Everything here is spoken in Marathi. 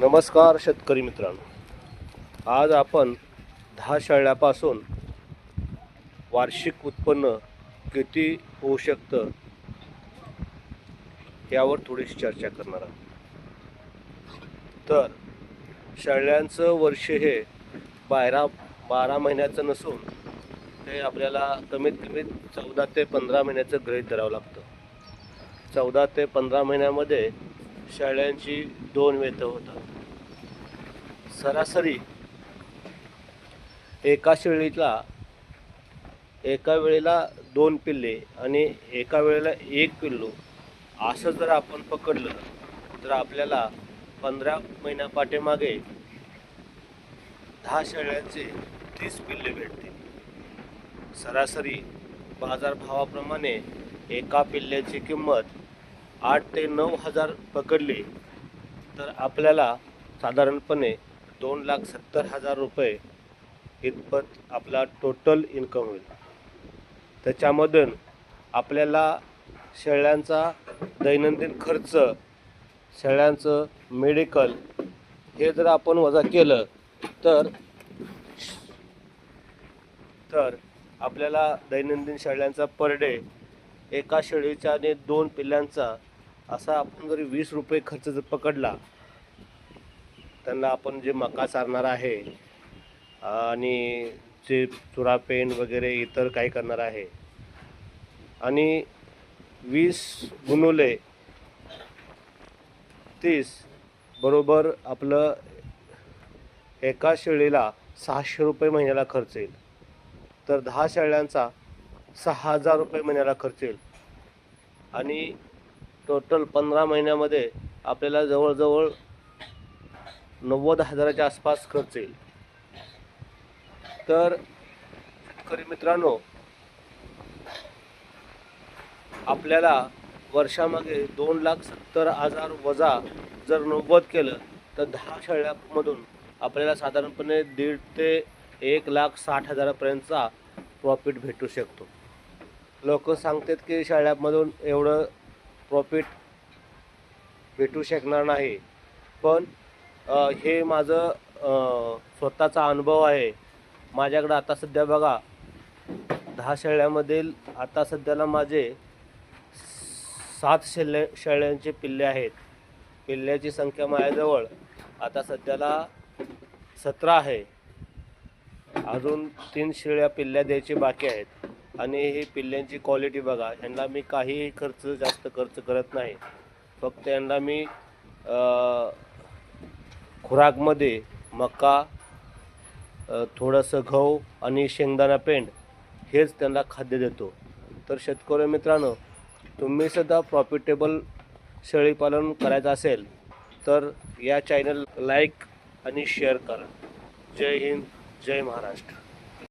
नमस्कार शेतकरी मित्रांनो, आज आपण 10 शेळ्यापासून वार्षिक उत्पन्न किती होऊ शकतं यावर थोडीशी चर्चा करणार आहोत. तर शेळ्यांचं वर्ष हे 12 महिन्याचं नसून ते आपल्याला कमीत कमी 14 ते 15 महिन्याचं गृहीत धरावं लागतं. 14 ते 15 महिन्यामध्ये शेळ्यांची 2 वेतं होतात. सरासरी एका शेळीला एका वेळेला 2 पिल्ले आणि एका वेळेला 1 पिल्लू असं जर आपण पकडलं तर आपल्याला 15 महिन्यापाठीमागे 10 शेळ्यांचे 30 पिल्ले भेटतील. सरासरी बाजारभावाप्रमाणे एका पिल्ल्याची किंमत 8 ते 9 हजार पकडली तर आपल्याला साधारणपणे 2,70,000 रुपये इतपत आपला टोटल इन्कम होईल. त्याच्यामधून आपल्याला शेळ्यांचा दैनंदिन खर्च, शेळ्यांचं मेडिकल हे जर आपण वजा केलं तर आपल्याला दैनंदिन शेळ्यांचा पर डे एका शेळीच्या आणि 2 पिल्लांचा असा आपण जरी 20 रुपये खर्च जर पकडला, त्यांना आपण जे मका चारणार आहे आणि जे चुरापेंड वगैरे इतर काही करणार आहे आणि 20 गुणुले 30 बरोबर आपलं एका शेळीला 600 रुपये महिन्याला खर्च येईल. तर 10 शेळ्यांचा 6,000 रुपये महिन्याला खर्च येईल आणि टोटल 15 महिन्यामध्ये आपल्याला जवळजवळ 90,000च्या आसपास खर्च येईल. तर शेतकरी मित्रांनो, आपल्याला वर्षामागे 2,70,000 वजा जर 90 केलं तर 10 शेळ्यांमधून आपल्याला साधारणपणे 1.5 ते 1,60,000पर्यंतचा प्रॉफिट भेटू शकतो. लोक सांगतात की शेळ्यांमधून एवढं प्रॉफिट भेटू शकणार नाही, पण हे माझं स्वतःचा अनुभव आहे. माझ्याकडं आता सध्या बघा 10 शेळ्यामधील आता सध्याला माझे 7 शेळ्यांचे पिल्ले आहेत. पिल्ल्याची संख्या माझ्याजवळ आता सध्याला 17 आहे. अजून 3 शेळ्या पिल्ल्या द्यायची बाकी आहेत. आणि ही पिल्ल्यांची क्वालिटी बघा. यांना मी काहीही जास्त खर्च करत नाही. फक्त यांना मी खुराकमध्ये मका, थोडंसं गहू आणि शेंगदाणा पेंड हेच त्यांना खाद्य देतो. तर शेतकरी मित्रांनो, तुम्ही सुद्धा प्रॉफिटेबल शेळीपालन करायचं असेल तर या चॅनल लाईक आणि शेअर करा. जय हिंद, जय महाराष्ट्र.